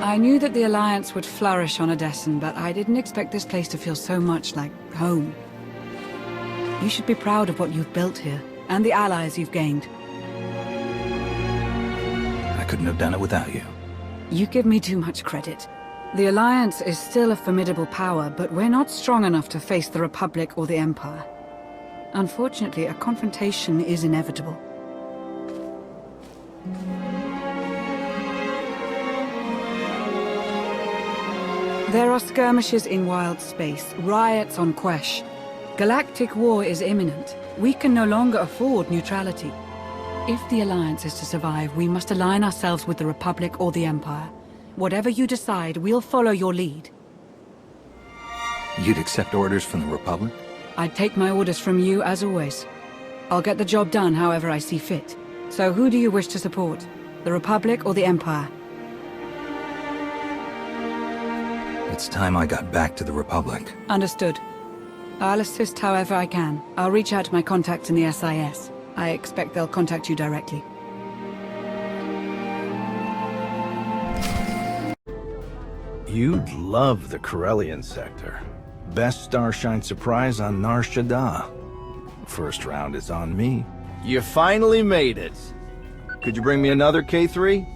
I knew that the Alliance would flourish on Odessen, but I didn't expect this place to feel so much like home. You should be proud of what you've built here, and the allies you've gained. I couldn't have done it without you. You give me too much credit. The Alliance is still a formidable power, but we're not strong enough to face the Republic or the Empire. Unfortunately, a confrontation is inevitable. There are skirmishes in wild space, riots on Quesh. Galactic war is imminent. We can no longer afford neutrality. If the Alliance is to survive, we must align ourselves with the Republic or the Empire. Whatever you decide, we'll follow your lead. You'd accept orders from the Republic? I'd take my orders from you, as always. I'll get the job done however I see fit. So who do you wish to support? The Republic or the Empire? It's time I got back to the Republic. Understood. I'll assist however I can. I'll reach out to my contacts in the SIS. I expect they'll contact you directly. You'd love the Corellian sector. Best Starshine surprise on Nar Shaddaa. First round is on me. You finally made it. Could you bring me another K3?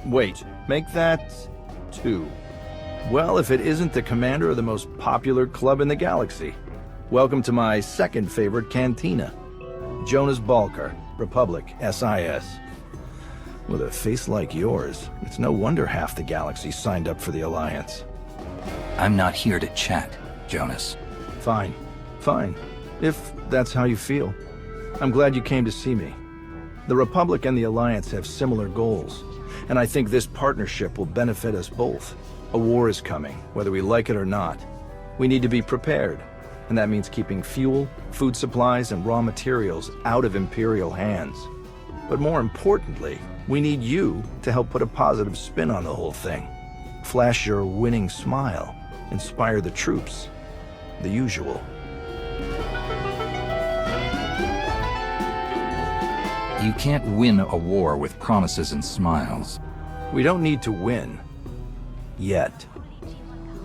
Wait, make that 2. Well, if it isn't the commander of the most popular club in the galaxy. Welcome to my second favorite cantina. Jonas Balkar, Republic, SIS. With a face like yours, it's no wonder half the galaxy signed up for the Alliance. I'm not here to chat, Jonas. Fine, fine. If that's how you feel. I'm glad you came to see me. The Republic and the Alliance have similar goals, and I think this partnership will benefit us both. A war is coming, whether we like it or not. We need to be prepared, and that means keeping fuel, food supplies, and raw materials out of Imperial hands. But more importantly, we need you to help put a positive spin on the whole thing. Flash your winning smile, inspire the troops. The usual. You can't win a war with promises and smiles. We don't need to win. Yet.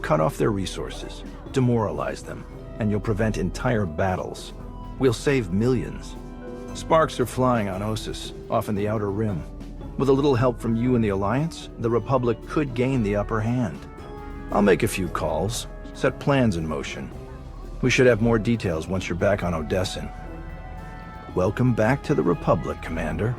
Cut off their resources, demoralize them, and you'll prevent entire battles. We'll save millions. Sparks are flying on Ossus, off in the Outer Rim. With a little help from you and the Alliance, the Republic could gain the upper hand. I'll make a few calls, set plans in motion. We should have more details once you're back on Odessen. Welcome back to the Republic, Commander.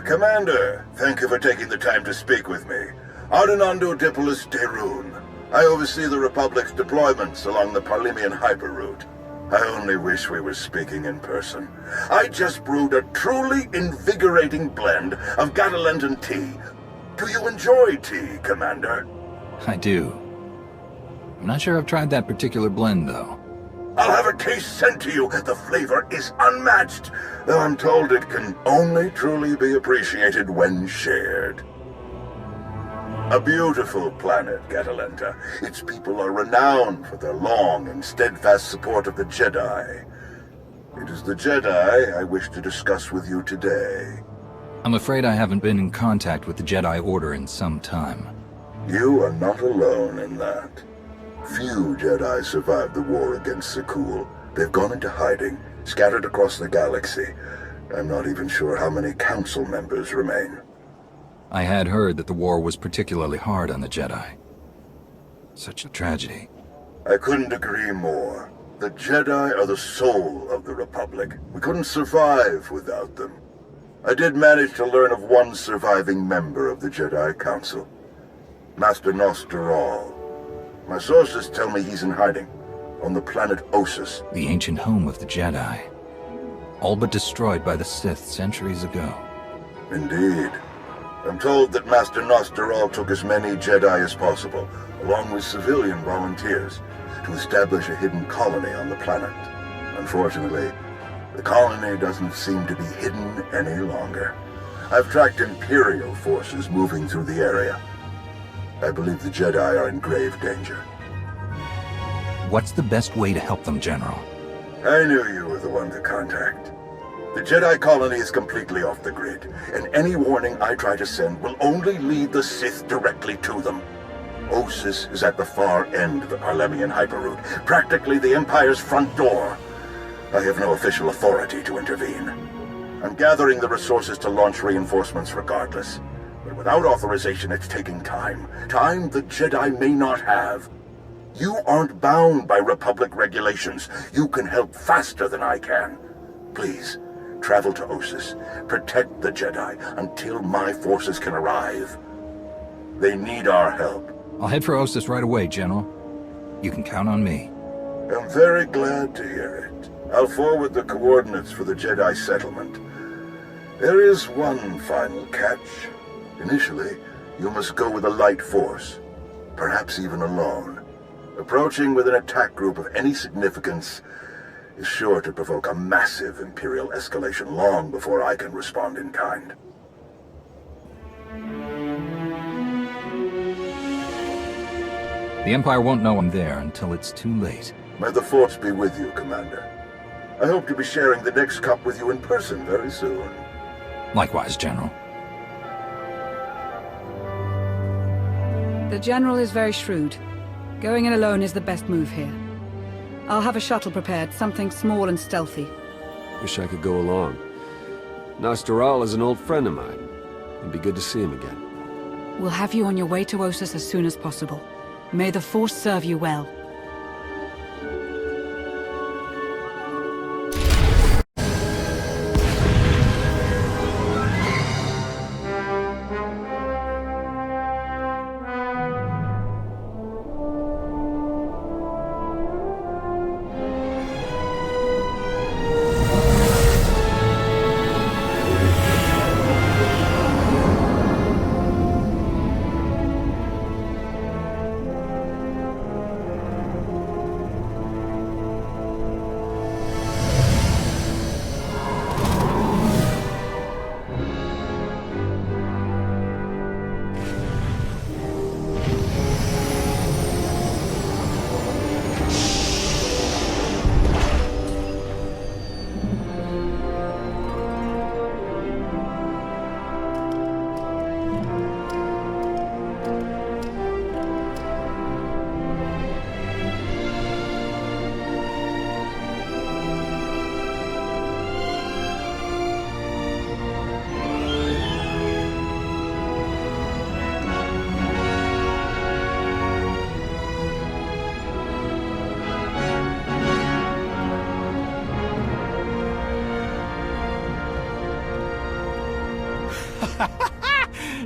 Commander, thank you for taking the time to speak with me. Ardinando Dipolis Derun. I oversee the Republic's deployments along the Parlemian hyperroute. I only wish we were speaking in person. I just brewed a truly invigorating blend of Gatalentan tea. Do you enjoy tea, Commander? I do. I'm not sure I've tried that particular blend, though. I'll have a case sent to you. The flavor is unmatched, though I'm told it can only truly be appreciated when shared. A beautiful planet, Catalenta. Its people are renowned for their long and steadfast support of the Jedi. It is the Jedi I wish to discuss with you today. I'm afraid I haven't been in contact with the Jedi Order in some time. You are not alone in that. Few Jedi survived the war against Sekul. They've gone into hiding, scattered across the galaxy. I'm not even sure how many council members remain. I had heard that the war was particularly hard on the Jedi. Such a tragedy. I couldn't agree more. The Jedi are the soul of the Republic. We couldn't survive without them. I did manage to learn of one surviving member of the Jedi Council. Master Nostral. My sources tell me he's in hiding, on the planet Ossus. The ancient home of the Jedi. All but destroyed by the Sith centuries ago. Indeed. I'm told that Master Nostral took as many Jedi as possible, along with civilian volunteers, to establish a hidden colony on the planet. Unfortunately, the colony doesn't seem to be hidden any longer. I've tracked Imperial forces moving through the area. I believe the Jedi are in grave danger. What's the best way to help them, General? I knew you were the one to contact. The Jedi colony is completely off the grid, and any warning I try to send will only lead the Sith directly to them. Ossus is at the far end of the Parlemian hyperroute, practically the Empire's front door. I have no official authority to intervene. I'm gathering the resources to launch reinforcements regardless. But without authorization, it's taking time. Time the Jedi may not have. You aren't bound by Republic regulations. You can help faster than I can. Please, travel to Ossus. Protect the Jedi until my forces can arrive. They need our help. I'll head for Ossus right away, General. You can count on me. I'm very glad to hear it. I'll forward the coordinates for the Jedi settlement. There is one final catch. Initially, you must go with a light force, perhaps even alone. Approaching with an attack group of any significance is sure to provoke a massive Imperial escalation long before I can respond in kind. The Empire won't know I'm there until it's too late. May the Force be with you, Commander. I hope to be sharing the next cup with you in person very soon. Likewise, General. The General is very shrewd. Going in alone is the best move here. I'll have a shuttle prepared, something small and stealthy. Wish I could go along. SWTOR is an old friend of mine. It'd be good to see him again. We'll have you on your way to Ossus as soon as possible. May the Force serve you well.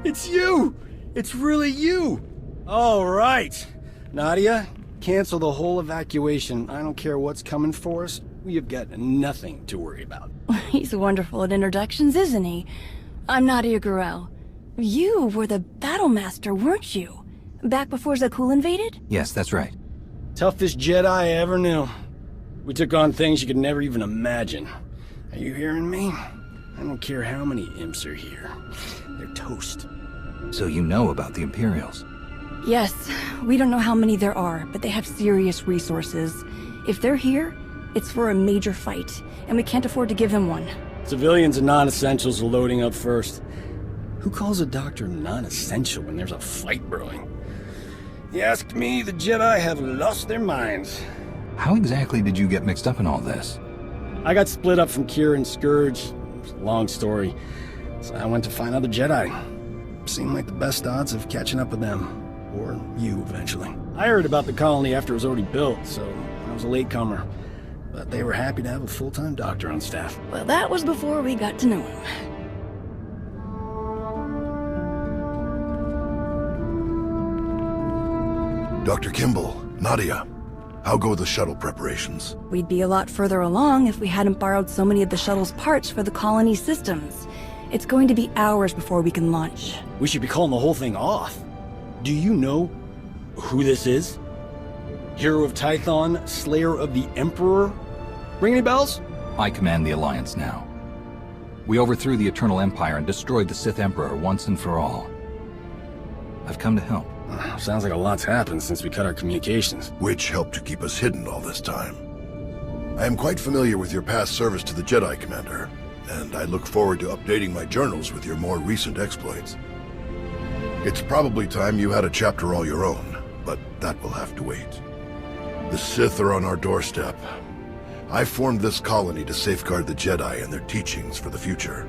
It's you! It's really you! All right. Nadia, cancel the whole evacuation. I don't care what's coming for us. We have got nothing to worry about. He's wonderful at introductions, isn't he? I'm Nadia Gurel. You were the battle master, weren't you? Back before Zakul invaded? Yes, that's right. Toughest Jedi I ever knew. We took on things you could never even imagine. Are you hearing me? I don't care how many imps are here. They're toast. So you know about the Imperials? Yes, we don't know how many there are, but they have serious resources. If they're here, it's for a major fight, and we can't afford to give them one. Civilians and non-essentials are loading up first. Who calls a doctor non-essential when there's a fight brewing? You ask me, the Jedi have lost their minds. How exactly did you get mixed up in all this? I got split up from Kira and Scourge. It's a long story. So I went to find other Jedi. Seemed like the best odds of catching up with them. Or you, eventually. I heard about the colony after it was already built, so I was a latecomer. But they were happy to have a full-time doctor on staff. Well, that was before we got to know him. Dr. Kimball, Nadia, how go the shuttle preparations? We'd be a lot further along if we hadn't borrowed so many of the shuttle's parts for the colony systems. It's going to be hours before we can launch. We should be calling the whole thing off. Do you know who this is? Hero of Tython, Slayer of the Emperor? Ring any bells? I command the Alliance now. We overthrew the Eternal Empire and destroyed the Sith Emperor once and for all. I've come to help. Sounds like a lot's happened since we cut our communications. Which helped to keep us hidden all this time. I am quite familiar with your past service to the Jedi, Commander, and I look forward to updating my journals with your more recent exploits. It's probably time you had a chapter all your own, but that will have to wait. The Sith are on our doorstep. I formed this colony to safeguard the Jedi and their teachings for the future.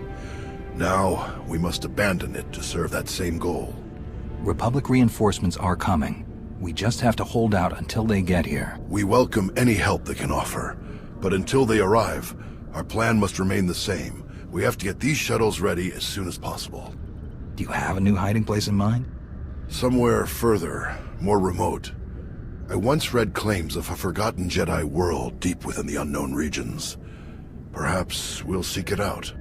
Now, we must abandon it to serve that same goal. Republic reinforcements are coming. We just have to hold out until they get here. We welcome any help they can offer, but until they arrive, our plan must remain the same. We have to get these shuttles ready as soon as possible. Do you have a new hiding place in mind? Somewhere further, more remote. I once read claims of a forgotten Jedi world deep within the unknown regions. Perhaps we'll seek it out.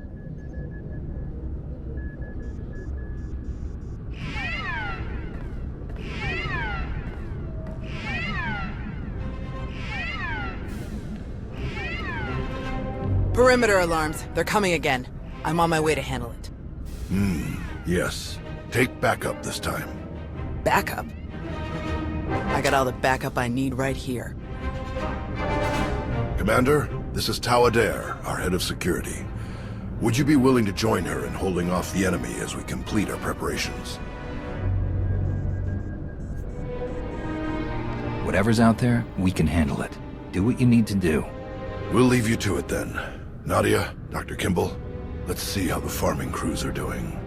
Perimeter alarms. They're coming again. I'm on my way to handle it. Yes. Take backup this time. Backup? I got all the backup I need right here. Commander, this is Tau Adair, our head of security. Would you be willing to join her in holding off the enemy as we complete our preparations? Whatever's out there, we can handle it. Do what you need to do. We'll leave you to it then. Nadia, Dr. Kimball, let's see how the farming crews are doing.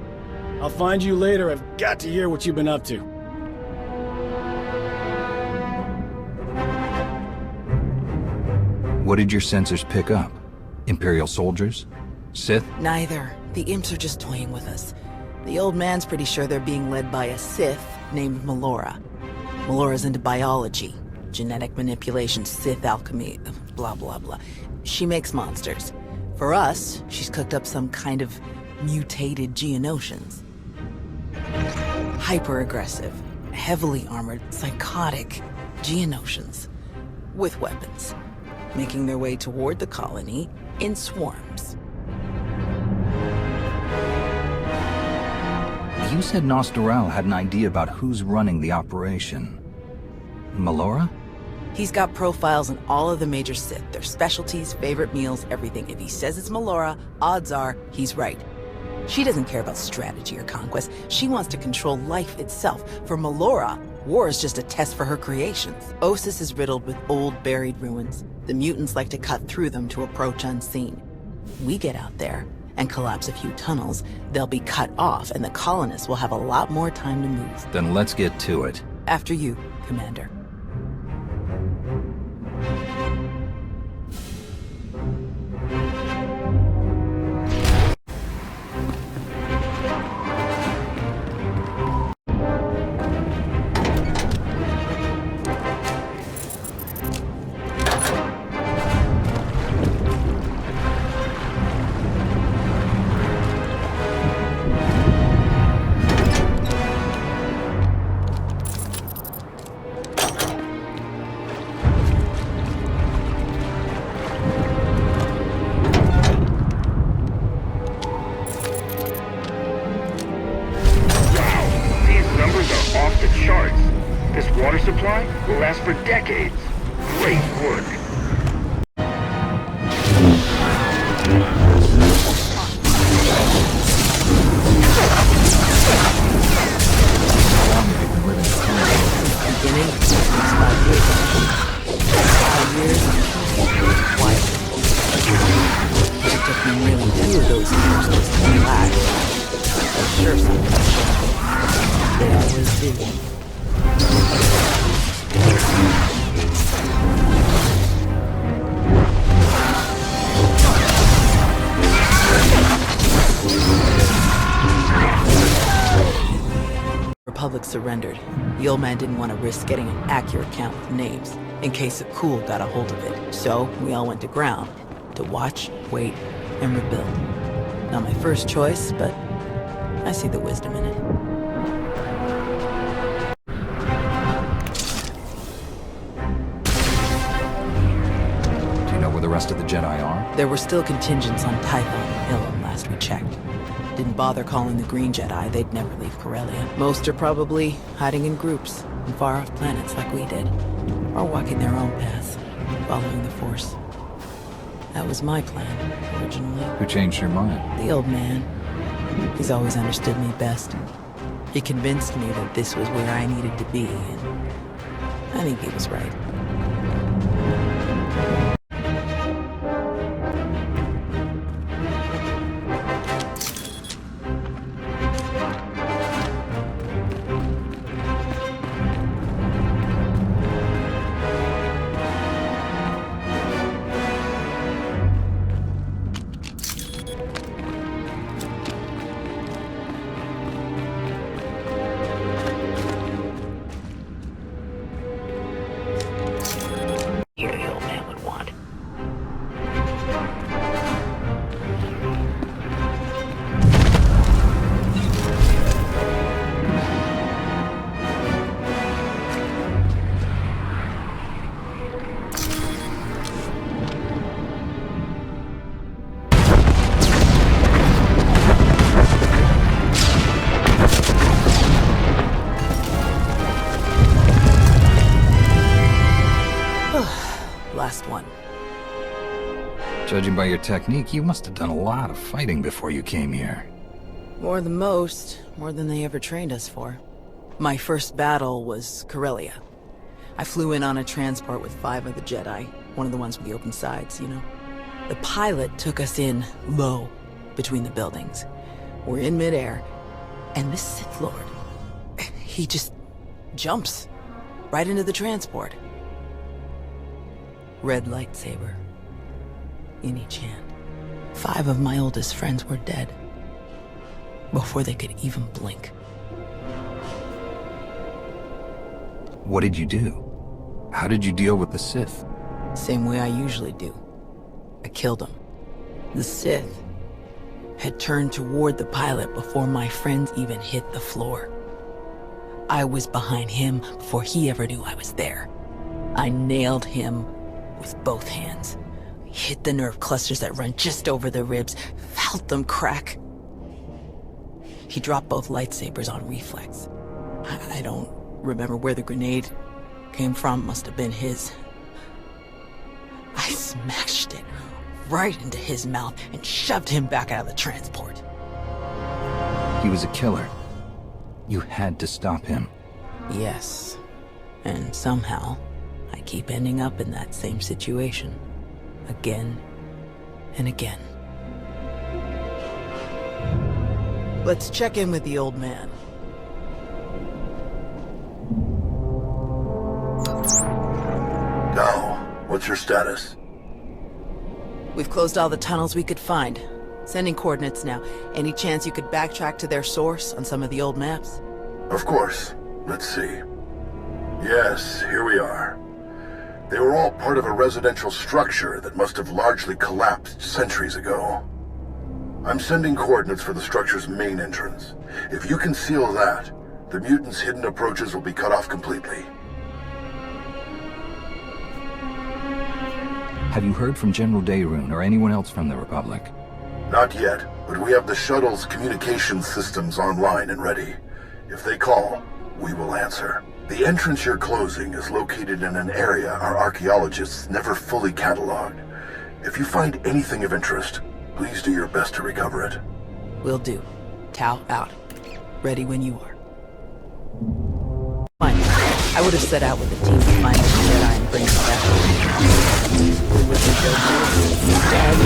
I'll find you later. I've got to hear what you've been up to. What did your sensors pick up? Imperial soldiers? Sith? Neither. The imps are just toying with us. The old man's pretty sure they're being led by a Sith named Melora. Melora's into biology, genetic manipulation, Sith alchemy, blah blah blah. She makes monsters. For us, she's cooked up some kind of mutated Geonosians. Hyper-aggressive, heavily armored, psychotic Geonosians. With weapons. Making their way toward the colony in swarms. You said Nostoral had an idea about who's running the operation. Melora? He's got profiles on all of the major Sith, their specialties, favorite meals, everything. If he says it's Melora, odds are he's right. She doesn't care about strategy or conquest. She wants to control life itself. For Melora, war is just a test for her creations. Ossus is riddled with old, buried ruins. The mutants like to cut through them to approach unseen. We get out there and collapse a few tunnels, they'll be cut off, and the colonists will have a lot more time to move. Then let's get to it. After you, Commander. Water supply will last for decades. Great work. Beginning, 5 years. 5 years, quiet. It took me nearly 2 of those years to relax. I'm sure something. They always do. Republic surrendered. The old man didn't want to risk getting an accurate count of names, in case the Cool got a hold of it. So, we all went to ground, to watch, wait, and rebuild. Not my first choice, but I see the wisdom in it. Do you know where the rest of the Jedi are? There were still contingents on Tython and Ilum last last we checked. Didn't bother calling the Green Jedi, they'd never leave Corellia. Most are probably hiding in groups on far-off planets like we did, or walking their own paths, following the Force. That was my plan, originally. Who changed your mind? The old man. He's always understood me best. He convinced me that this was where I needed to be, and I think he was right. Here the old man would want. Last one. Judging by your technique, you must have done a lot of fighting before you came here. More than most, more than they ever trained us for. My first battle was Corellia. I flew in on a transport with 5 of the Jedi, one of the ones with the open sides, you know. The pilot took us in low, between the buildings. We're in midair, and this Sith Lord, he just jumps right into the transport. Red lightsaber in each hand. 5 of my oldest friends were dead before they could even blink. What did you do? How did you deal with the Sith? Same way I usually do. I killed him. The Sith had turned toward the pilot before my friends even hit the floor. I was behind him before he ever knew I was there. I nailed him with both hands. Hit the nerve clusters that run just over the ribs, felt them crack. He dropped both lightsabers on reflex. I don't remember where the grenade came from, must have been his. I smashed it right into his mouth and shoved him back out of the transport. He was a killer. You had to stop him. Yes. And somehow, I keep ending up in that same situation. Again and again. Let's check in with the old man. Now, what's your status? We've closed all the tunnels we could find. Sending coordinates now. Any chance you could backtrack to their source on some of the old maps? Of course. Let's see. Yes, here we are. They were all part of a residential structure that must have largely collapsed centuries ago. I'm sending coordinates for the structure's main entrance. If you can seal that, the mutants' hidden approaches will be cut off completely. Have you heard from General Daerun or anyone else from the Republic? Not yet, but we have the shuttle's communications systems online and ready. If they call, we will answer. The entrance you're closing is located in an area our archaeologists never fully cataloged. If you find anything of interest, please do your best to recover it. Will do. Tau out. Ready when you are. Fine. I would have set out with the team to find the Jedi and bring them back. We would have been dead.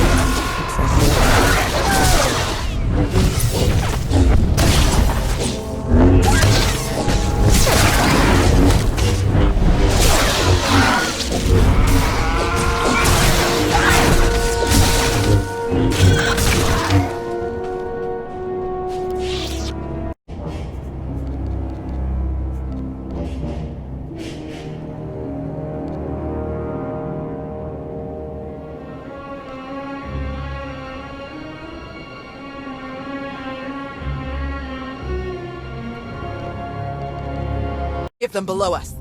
Give them below us.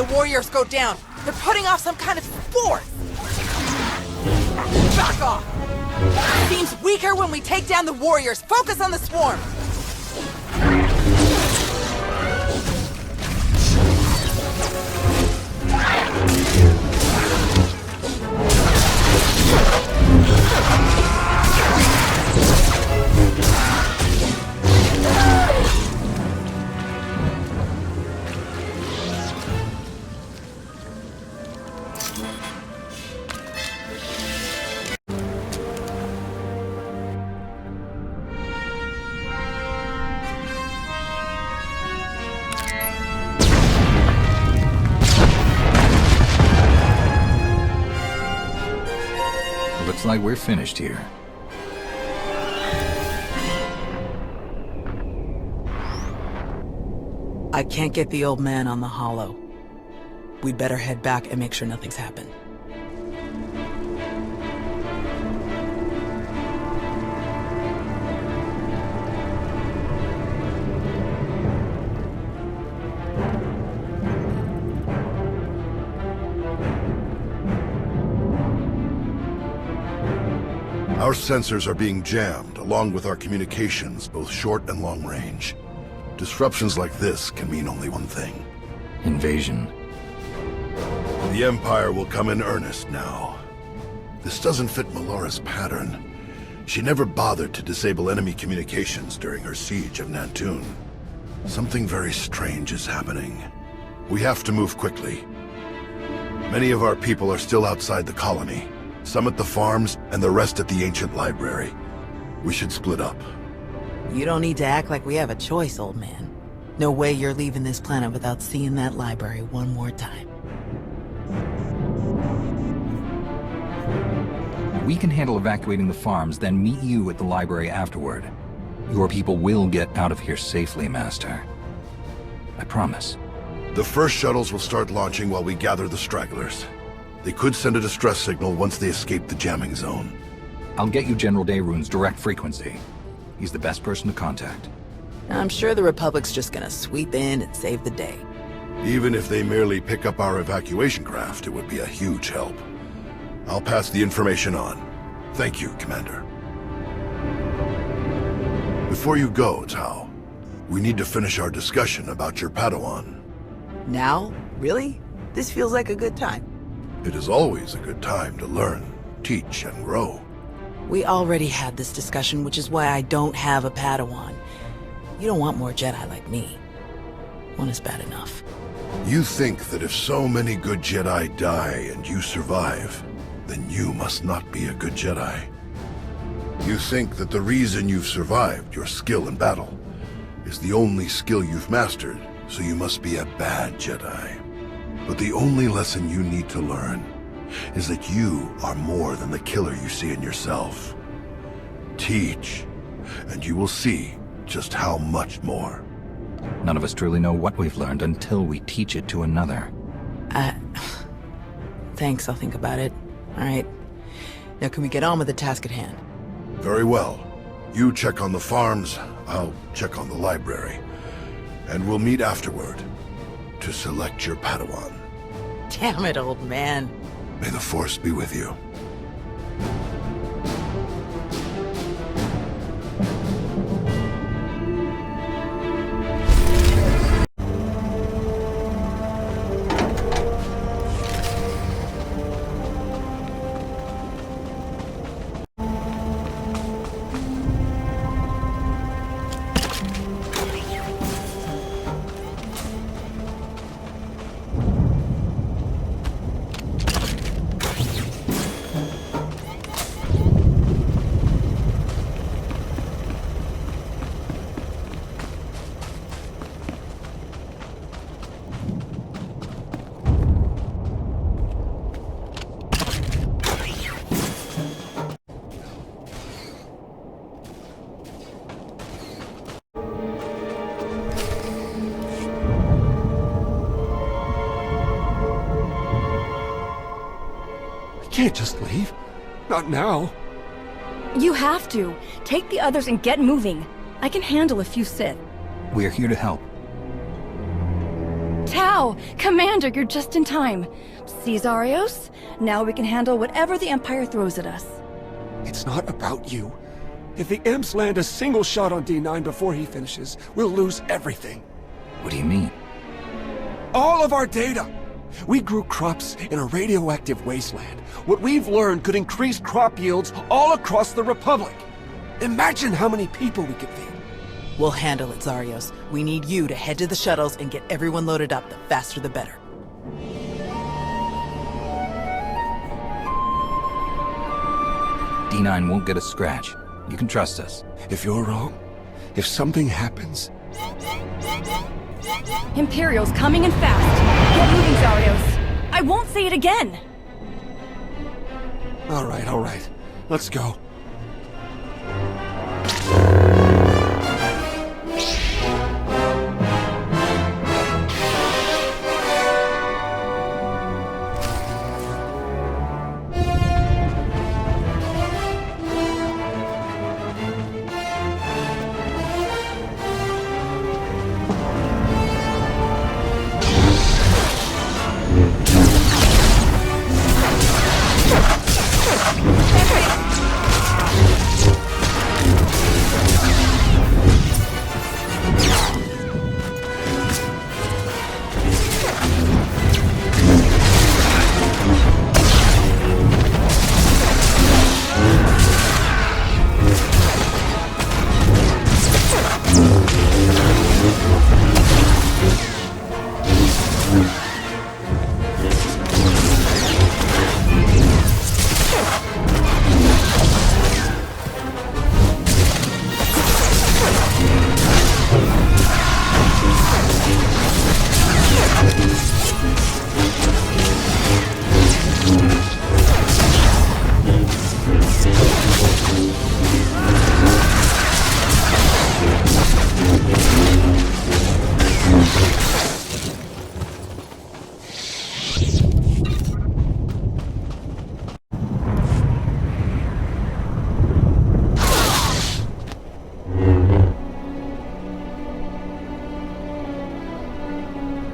the warriors go down. They're putting off some kind of spore. Back off! Seems weaker when we take down the warriors. Focus on the swarm. Looks like we're finished here. I can't get the old man on the hollow. We'd better head back and make sure nothing's happened. Our sensors are being jammed, along with our communications, both short and long range. Disruptions like this can mean only one thing. Invasion. The Empire will come in earnest now. This doesn't fit Melora's pattern. She never bothered to disable enemy communications during her siege of Nantoon. Something very strange is happening. We have to move quickly. Many of our people are still outside the colony. Some at the farms, and the rest at the ancient library. We should split up. You don't need to act like we have a choice, old man. No way you're leaving this planet without seeing that library one more time. We can handle evacuating the farms, then meet you at the library afterward. Your people will get out of here safely, Master. I promise. The first shuttles will start launching while we gather the stragglers. They could send a distress signal once they escape the jamming zone. I'll get you General Daeroon's direct frequency. He's the best person to contact. I'm sure the Republic's just gonna sweep in and save the day. Even if they merely pick up our evacuation craft, it would be a huge help. I'll pass the information on. Thank you, Commander. Before you go, Tao, we need to finish our discussion about your Padawan. Now? Really? This feels like a good time. It is always a good time to learn, teach, and grow. We already had this discussion, which is why I don't have a Padawan. You don't want more Jedi like me. One is bad enough. You think that if so many good Jedi die and you survive, then you must not be a good Jedi. You think that the reason you've survived, your skill in battle, is the only skill you've mastered, so you must be a bad Jedi. But the only lesson you need to learn is that you are more than the killer you see in yourself. Teach, and you will see just how much more. None of us truly know what we've learned until we teach it to another. Thanks, I'll think about it. All right. Now can we get on with the task at hand? Very well. You check on the farms, I'll check on the library. And we'll meet afterward to select your Padawan. Damn it, old man. May the Force be with you. Can't just leave. Not now. You have to. Take the others and get moving. I can handle a few Sith. We're here to help. Tau! Commander, you're just in time. See, Zarios? Now we can handle whatever the Empire throws at us. It's not about you. If the Imps land a single shot on D9 before he finishes, we'll lose everything. What do you mean? All of our data! We grew crops in a radioactive wasteland. What we've learned could increase crop yields all across the Republic. Imagine how many people we could feed. We'll handle it, Zarios. We need you to head to the shuttles and get everyone loaded up. The faster the better. D9 won't get a scratch. You can trust us. If you're wrong, if something happens... Imperial's coming in fast. Get moving, Zarios. I won't say it again. All right. Let's go.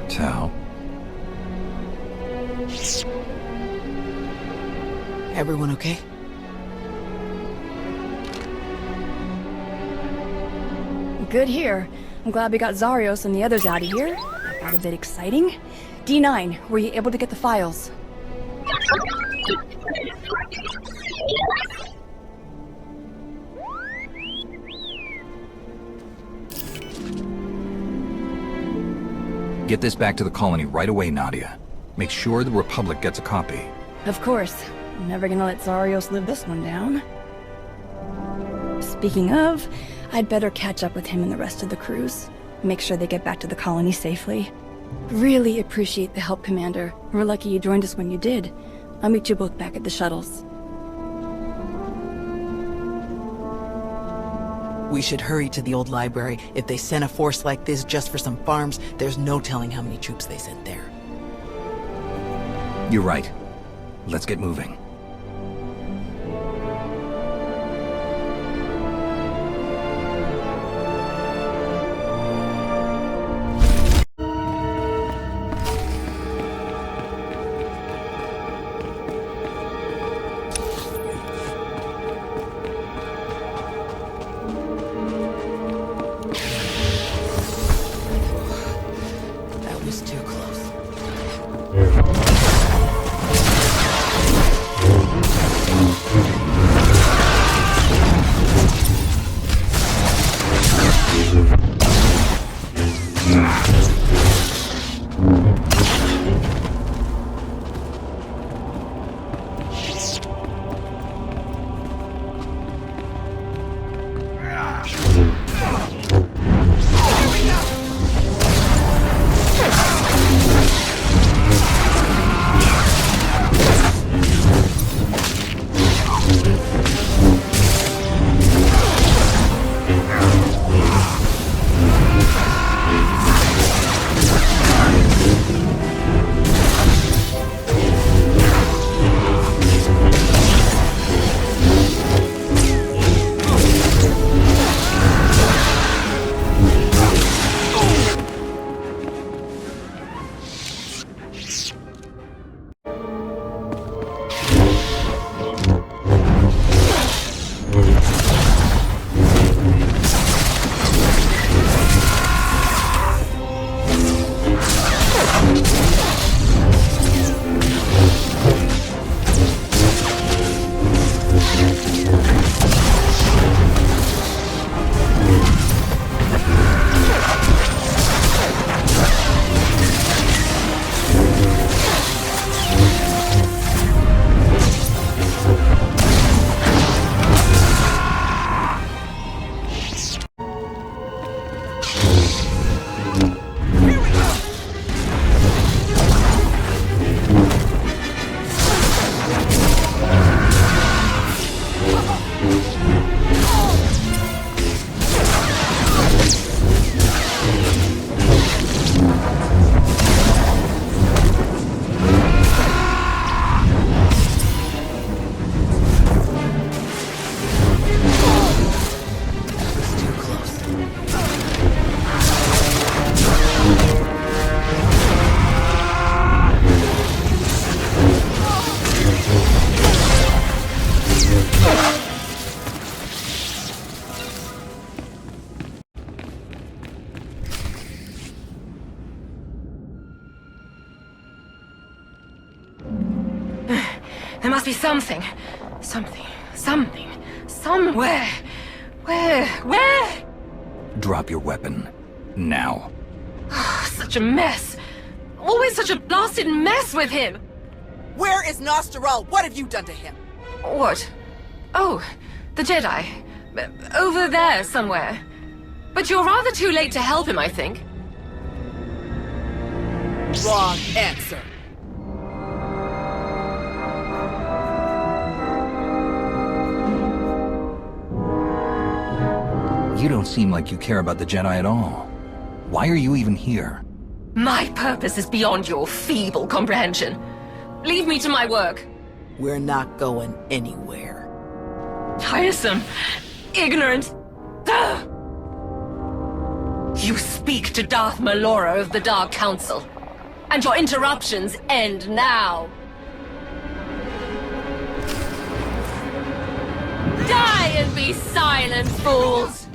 Tau. Everyone okay? Good here. I'm glad we got Zarios and the others out of here. That got a bit exciting. D9, were you able to get the files? Get this back to the colony right away, Nadia. Make sure the Republic gets a copy. Of course. I'm never gonna let Zarios live this one down. Speaking of, I'd better catch up with him and the rest of the crews. Make sure they get back to the colony safely. Really appreciate the help, Commander. We're lucky you joined us when you did. I'll meet you both back at the shuttles. We should hurry to the old library. If they sent a force like this just for some farms, there's no telling how many troops they sent there. You're right. Let's get moving. That was too close. There must be something. Something. Somewhere. Where? Drop your weapon. Now. Such a mess. Always such a blasted mess with him. Where is Nosteral? What have you done to him? What? Oh, the Jedi. Over there somewhere. But you're rather too late to help him, I think. Wrong answer. You don't seem like you care about the Jedi at all. Why are you even here? My purpose is beyond your feeble comprehension. Leave me to my work. We're not going anywhere. Tiresome. Ignorant. Ugh. You speak to Darth Malora of the Dark Council. And your interruptions end now. Die and be silent, fools!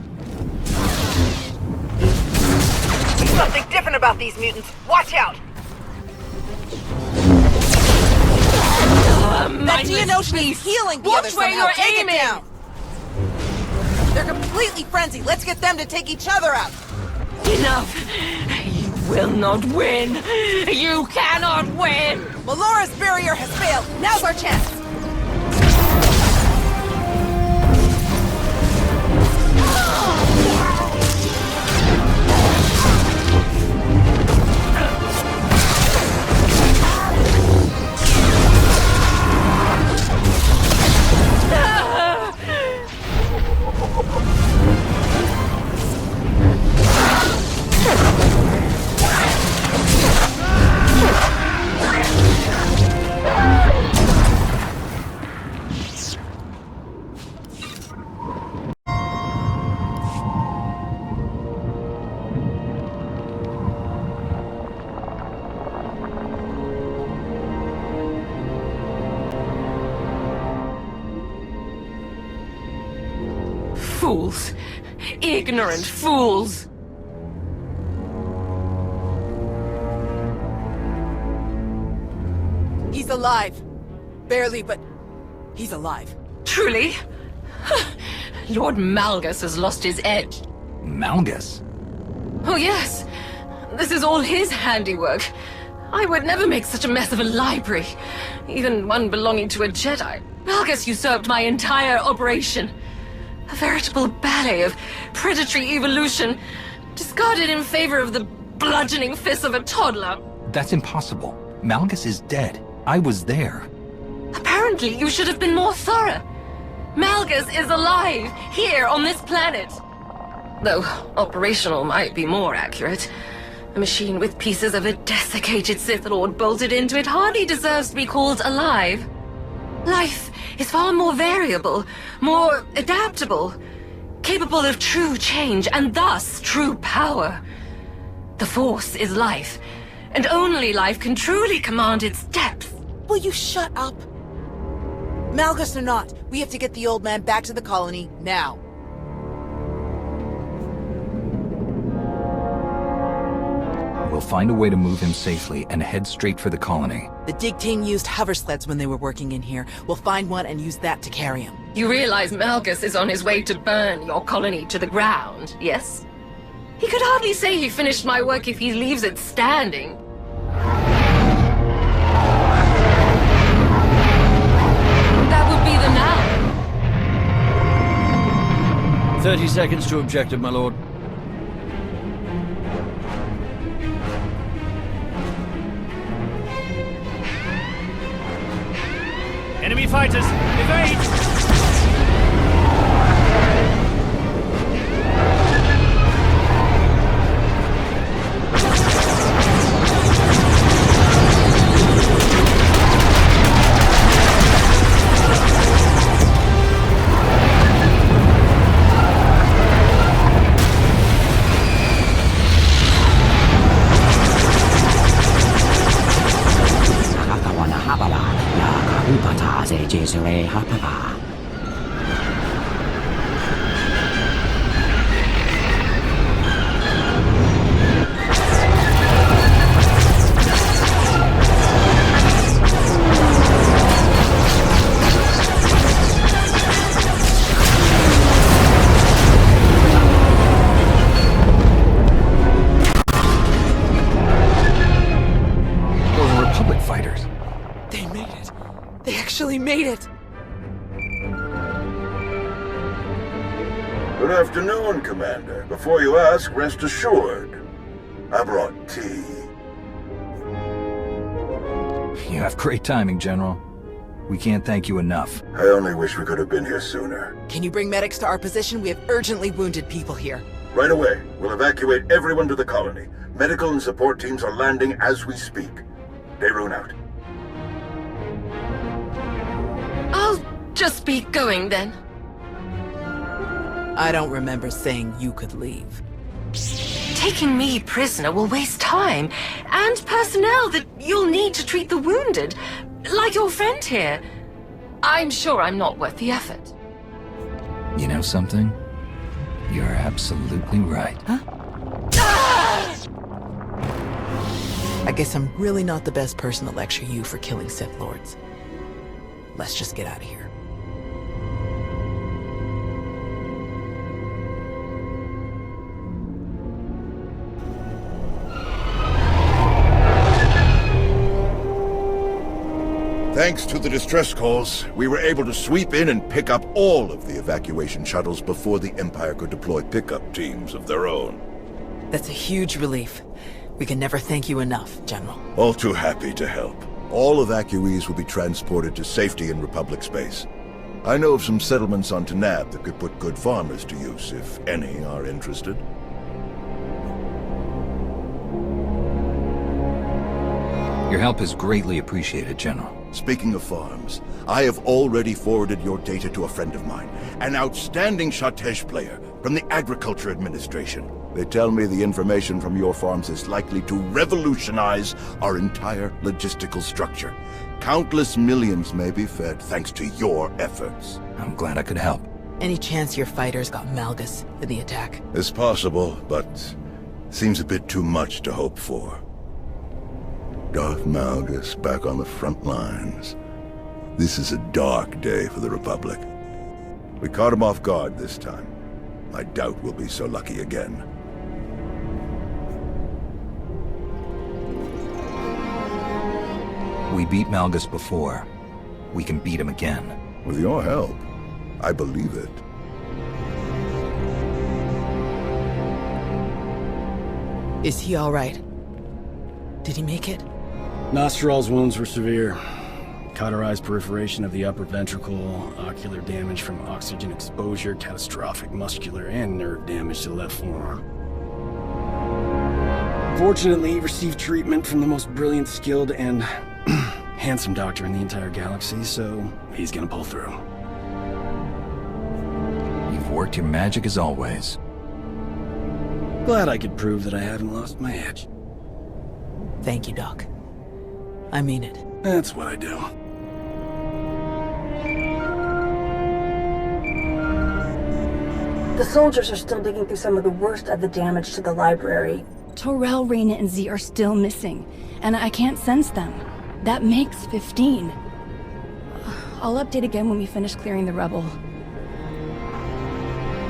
Something different about these mutants. Watch out! That Geonosian is healing the Watch others where somehow. you're Take aiming. it down. They're completely frenzied. Let's get them to take each other out. Enough! You will not win! You cannot win! Melora's barrier has failed. Now's our chance. Fools. Ignorant fools. He's alive. Barely, but he's alive. Truly? Lord Malgus has lost his edge. Malgus? Oh yes. This is all his handiwork. I would never make such a mess of a library. Even one belonging to a Jedi. Malgus usurped my entire operation. A veritable ballet of predatory evolution, discarded in favor of the bludgeoning fists of a toddler. That's impossible. Malgus is dead. I was there. Apparently, you should have been more thorough. Malgus is alive, here on this planet. Though operational might be more accurate. A machine with pieces of a desiccated Sith Lord bolted into it hardly deserves to be called alive. Life is far more variable, more adaptable, capable of true change, and thus true power. The Force is life, and only life can truly command its depth. Will you shut up? Malgus or not, we have to get the old man back to the colony now. We'll find a way to move him safely and head straight for the colony. The dig team used hover sleds when they were working in here. We'll find one and use that to carry him. You realize Malgus is on his way to burn your colony to the ground, yes? He could hardly say he finished my work if he leaves it standing. That would be the now. 30 seconds to objective, my lord. Enemy fighters, evade! They actually made it! Good afternoon, Commander. Before you ask, rest assured. I brought tea. You have great timing, General. We can't thank you enough. I only wish we could have been here sooner. Can you bring medics to our position? We have urgently wounded people here. Right away. We'll evacuate everyone to the colony. Medical and support teams are landing as we speak. Daerun out. I'll just be going then. I don't remember saying you could leave. Taking me prisoner will waste time, and personnel that you'll need to treat the wounded, like your friend here. I'm sure I'm not worth the effort. You know something? You're absolutely right. Huh? I guess I'm really not the best person to lecture you for killing Sith Lords. Let's just get out of here. Thanks to the distress calls, we were able to sweep in and pick up all of the evacuation shuttles before the Empire could deploy pickup teams of their own. That's a huge relief. We can never thank you enough, General. All too happy to help. All evacuees will be transported to safety in Republic space. I know of some settlements on Tanab that could put good farmers to use, if any are interested. Your help is greatly appreciated, General. Speaking of farms, I have already forwarded your data to a friend of mine, an outstanding Shatej player from the Agriculture Administration. They tell me the information from your farms is likely to revolutionize our entire logistical structure. Countless millions may be fed thanks to your efforts. I'm glad I could help. Any chance your fighters got Malgus in the attack? It's possible, but seems a bit too much to hope for. Darth Malgus back on the front lines. This is a dark day for the Republic. We caught him off guard this time. I doubt we'll be so lucky again. We beat Malgus before. We can beat him again. With your help, I believe it. Is he all right? Did he make it? Nostral's wounds were severe. Cauterized perforation of the upper ventricle, ocular damage from oxygen exposure, catastrophic muscular and nerve damage to the left forearm. Fortunately, he received treatment from the most brilliant, skilled, and handsome doctor in the entire galaxy, so he's gonna pull through. You've worked your magic as always. Glad I could prove that I haven't lost my edge. Thank you, Doc. I mean it. That's what I do. The soldiers are still digging through some of the worst of the damage to the library. Torel, Reyna, and Z are still missing, and I can't sense them. That makes 15. I'll update again when we finish clearing the rubble.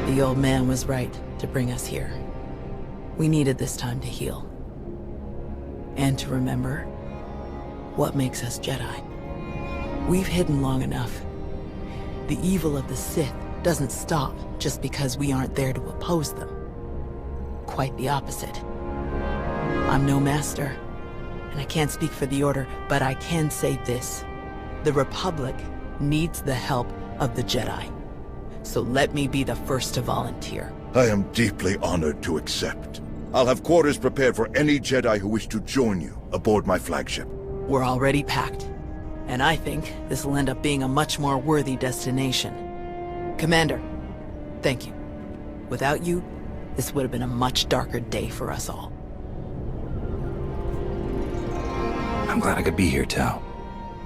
The old man was right to bring us here. We needed this time to heal. And to remember what makes us Jedi. We've hidden long enough. The evil of the Sith doesn't stop just because we aren't there to oppose them. Quite the opposite. I'm no master, and I can't speak for the Order, but I can say this. The Republic needs the help of the Jedi. So let me be the first to volunteer. I am deeply honored to accept. I'll have quarters prepared for any Jedi who wish to join you aboard my flagship. We're already packed, and I think this will end up being a much more worthy destination. Commander, thank you. Without you, this would have been a much darker day for us all. I'm glad I could be here, Tau.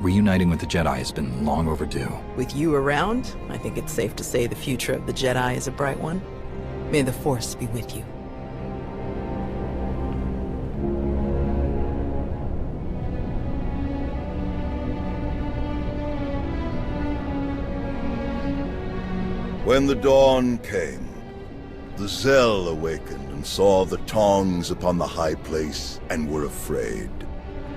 Reuniting with the Jedi has been long overdue. With you around, I think it's safe to say the future of the Jedi is a bright one. May the Force be with you. When the dawn came, the Zell awakened and saw the Tongs upon the high place and were afraid.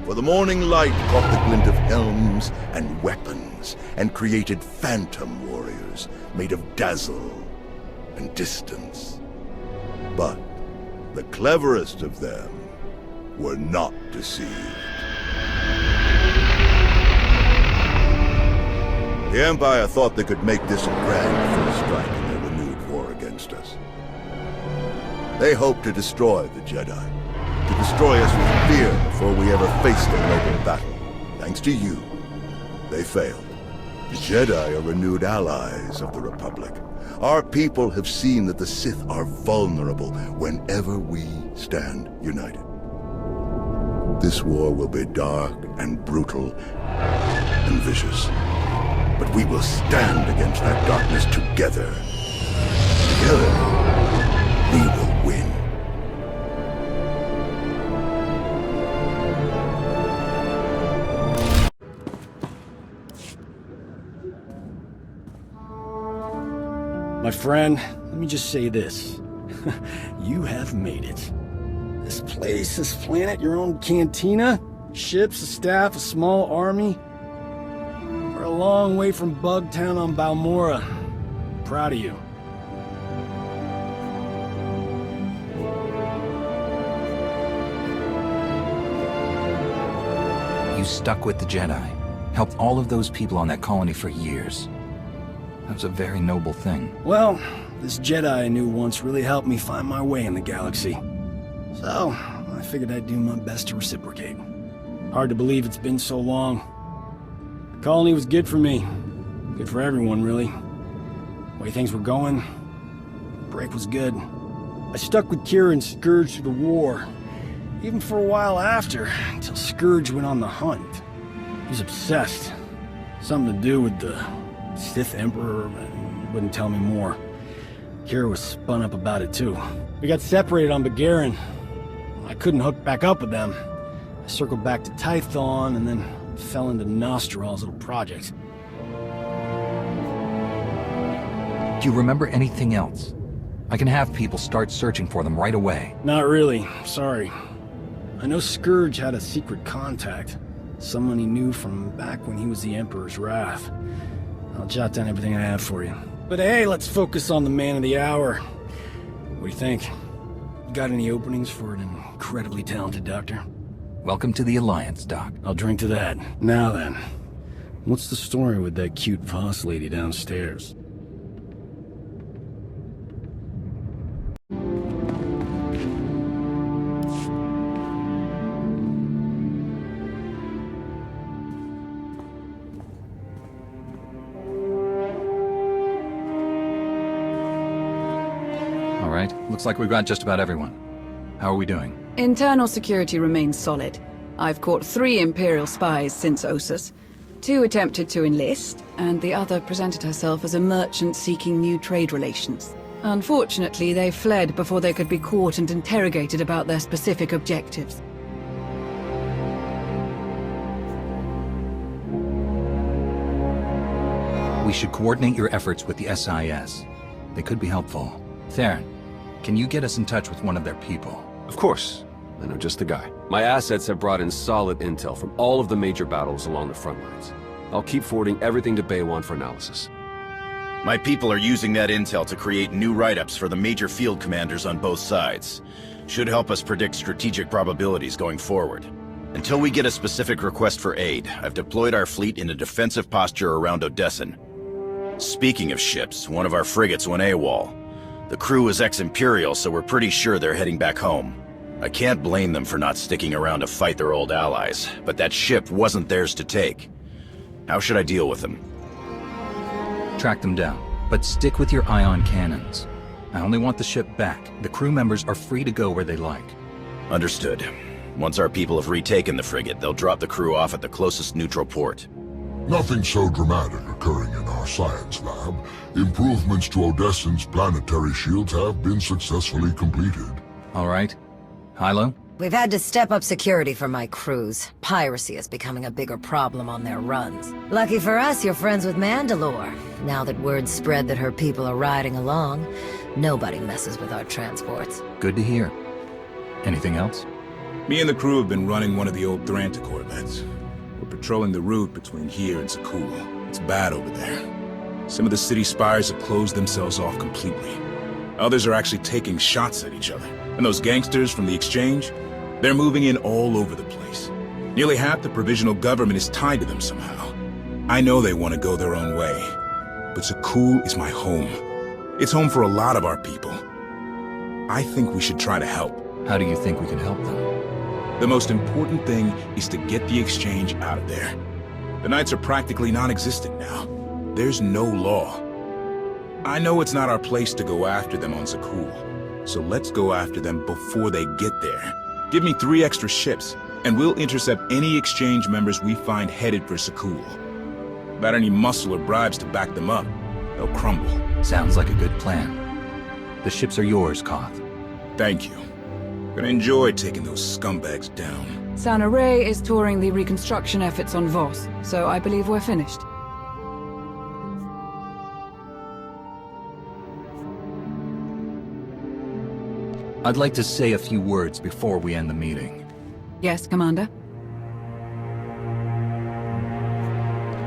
For the morning light caught the glint of helms and weapons, and created phantom warriors made of dazzle and distance. But the cleverest of them were not deceived. The Empire thought they could make this a grand first strike in their renewed war against us. They hoped to destroy the Jedi, to destroy us with fear before we ever faced a noble battle. Thanks to you, they failed. The Jedi are renewed allies of the Republic. Our people have seen that the Sith are vulnerable whenever we stand united. This war will be dark and brutal and vicious. But we will stand against that darkness together. Together, we will win. My friend, let me just say this. You have made it. This place, this planet, your own cantina, ships, a staff, a small army. We're a long way from Bugtown on Balmora. Proud of you. You stuck with the Jedi, helped all of those people on that colony for years. That was a very noble thing. Well, this Jedi I knew once really helped me find my way in the galaxy. So, I figured I'd do my best to reciprocate. Hard to believe it's been so long. The colony was good for me. Good for everyone, really. The way things were going, the break was good. I stuck with Kira and Scourge through the war. Even for a while after, until Scourge went on the hunt. He was obsessed. Something to do with the Sith Emperor, and wouldn't tell me more. Kira was spun up about it too. We got separated on Begarin. I couldn't hook back up with them. I circled back to Tython and then fell into Nostral's little project. Do you remember anything else? I can have people start searching for them right away. Not really, sorry. I know Scourge had a secret contact. Someone he knew from back when he was the Emperor's Wrath. I'll jot down everything I have for you. But hey, let's focus on the man of the hour. What do you think? You got any openings for an incredibly talented doctor? Welcome to the Alliance, Doc. I'll drink to that. Now then, what's the story with that cute Voss lady downstairs? All right, looks like we've got just about everyone. How are we doing? Internal security remains solid. I've caught 3 Imperial spies since Ossus. 2 attempted to enlist, and the other presented herself as a merchant seeking new trade relations. Unfortunately, they fled before they could be caught and interrogated about their specific objectives. We should coordinate your efforts with the SIS. They could be helpful. Theron, can you get us in touch with one of their people? Of course. I know just the guy. My assets have brought in solid intel from all of the major battles along the front lines. I'll keep forwarding everything to Baywan for analysis. My people are using that intel to create new write-ups for the major field commanders on both sides. Should help us predict strategic probabilities going forward. Until we get a specific request for aid, I've deployed our fleet in a defensive posture around Odessen. Speaking of ships, one of our frigates went AWOL. The crew is ex-Imperial, so we're pretty sure they're heading back home. I can't blame them for not sticking around to fight their old allies, but that ship wasn't theirs to take. How should I deal with them? Track them down, but stick with your ion cannons. I only want the ship back. The crew members are free to go where they like. Understood. Once our people have retaken the frigate, they'll drop the crew off at the closest neutral port. Nothing so dramatic occurring in our science lab. Improvements to Odessen's planetary shields have been successfully completed. All right. Hilo? We've had to step up security for my crews. Piracy is becoming a bigger problem on their runs. Lucky for us, you're friends with Mandalore. Now that word's spread that her people are riding along, nobody messes with our transports. Good to hear. Anything else? Me and the crew have been running one of the old Thranta corvettes. We're patrolling the route between here and Zakul. It's bad over there. Some of the city spires have closed themselves off completely. Others are actually taking shots at each other. And those gangsters from the exchange, they're moving in all over the place. Nearly half the provisional government is tied to them somehow. I know they want to go their own way, but Zakul is my home. It's home for a lot of our people. I think we should try to help. How do you think we can help them? The most important thing is to get the exchange out of there. The Knights are practically non-existent now. There's no law. I know it's not our place to go after them on Zakul, so let's go after them before they get there. Give me 3 extra ships, and we'll intercept any exchange members we find headed for Zakul. Without any muscle or bribes to back them up, they'll crumble. Sounds like a good plan. The ships are yours, Koth. Thank you. Gonna enjoy taking those scumbags down. Sana Ray is touring the reconstruction efforts on Voss, so I believe we're finished. I'd like to say a few words before we end the meeting. Yes, Commander?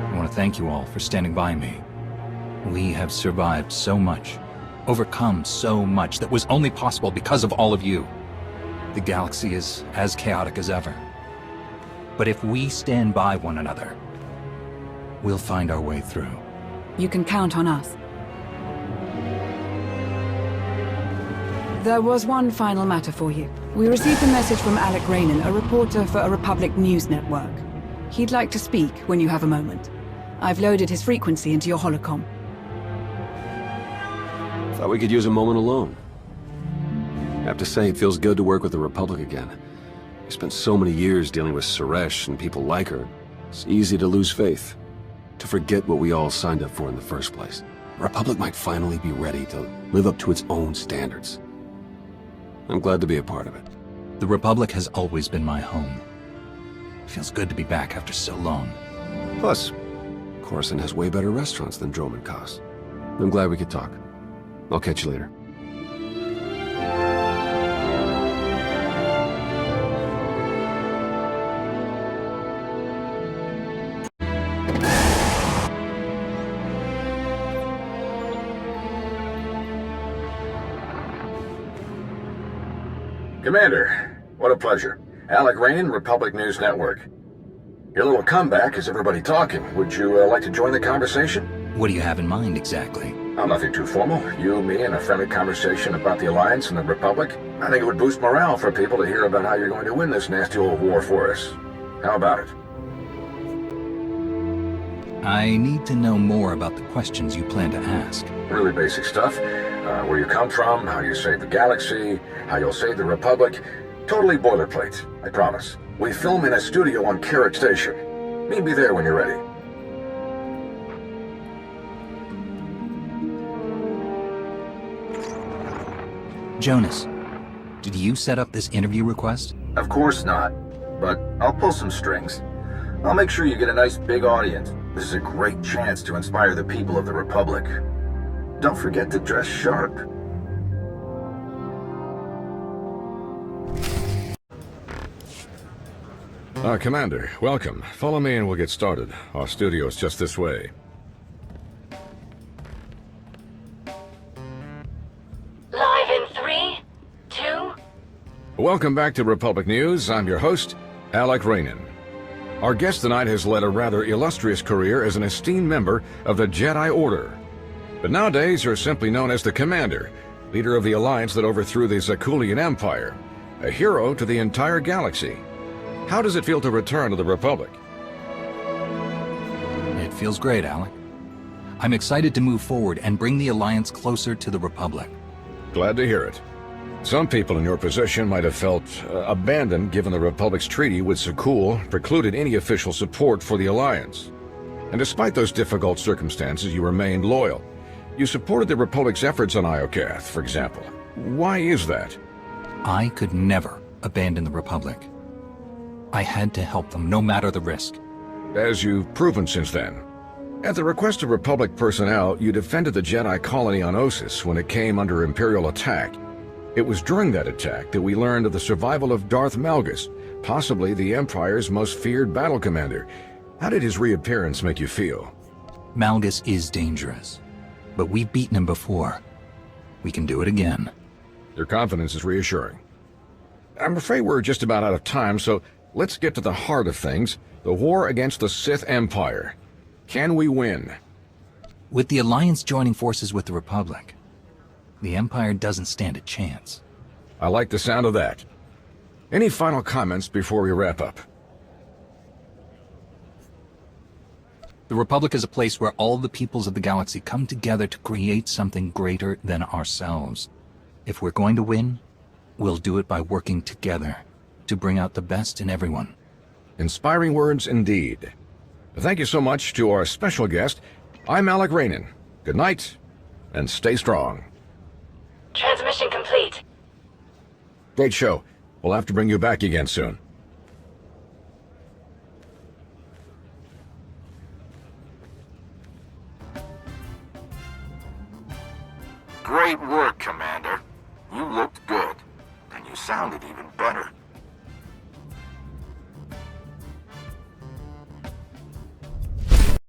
I want to thank you all for standing by me. We have survived so much, overcome so much that was only possible because of all of you. The galaxy is as chaotic as ever. But if we stand by one another, we'll find our way through. You can count on us. There was one final matter for you. We received a message from Alec Raynon, a reporter for a Republic news network. He'd like to speak when you have a moment. I've loaded his frequency into your holocom. Thought we could use a moment alone. I have to say, it feels good to work with the Republic again. We spent so many years dealing with Suresh and people like her. It's easy to lose faith, to forget what we all signed up for in the first place. The Republic might finally be ready to live up to its own standards. I'm glad to be a part of it. The Republic has always been my home. It feels good to be back after so long. Plus, Coruscant has way better restaurants than Droman Kos. I'm glad we could talk. I'll catch you later. Commander, what a pleasure. Alec Raynon, Republic News Network. Your little comeback has everybody talking. Would you like to join the conversation? What do you have in mind, exactly? Oh, nothing too formal. You, me, and a friendly conversation about the Alliance and the Republic. I think it would boost morale for people to hear about how you're going to win this nasty old war for us. How about it? I need to know more about the questions you plan to ask. Really basic stuff. Where you come from, how you save the galaxy, how you'll save the Republic. Totally boilerplate, I promise. We film in a studio on Carrick Station. Meet me there when you're ready. Jonas, did you set up this interview request? Of course not, but I'll pull some strings. I'll make sure you get a nice big audience. This is a great chance to inspire the people of the Republic. Don't forget to dress sharp. Commander, welcome. Follow me and we'll get started. Our studio is just this way. Live in 3, 2... Welcome back to Republic News. I'm your host, Alec Raynon. Our guest tonight has led a rather illustrious career as an esteemed member of the Jedi Order. But nowadays you're simply known as the Commander, leader of the alliance that overthrew the Zakulian Empire, a hero to the entire galaxy. How does it feel to return to the Republic? It feels great, Alec. I'm excited to move forward and bring the Alliance closer to the Republic. Glad to hear it. Some people in your position might have felt abandoned given the Republic's treaty with Zakul precluded any official support for the Alliance. And despite those difficult circumstances, you remained loyal. You supported the Republic's efforts on Iokath, for example. Why is that? I could never abandon the Republic. I had to help them, no matter the risk. As you've proven since then. At the request of Republic personnel, you defended the Jedi colony on Ossus when it came under Imperial attack. It was during that attack that we learned of the survival of Darth Malgus, possibly the Empire's most feared battle commander. How did his reappearance make you feel? Malgus is dangerous, but we've beaten him before. We can do it again. Your confidence is reassuring. I'm afraid we're just about out of time, so let's get to the heart of things. The war against the Sith Empire. Can we win? With the Alliance joining forces with the Republic, the Empire doesn't stand a chance. I like the sound of that. Any final comments before we wrap up? The Republic is a place where all the peoples of the galaxy come together to create something greater than ourselves. If we're going to win, we'll do it by working together to bring out the best in everyone. Inspiring words indeed. Thank you so much to our special guest. I'm Alec Rainon. Good night, and stay strong. Transmission complete. Great show. We'll have to bring you back again soon. Great work, Commander. You looked good, and you sounded even better.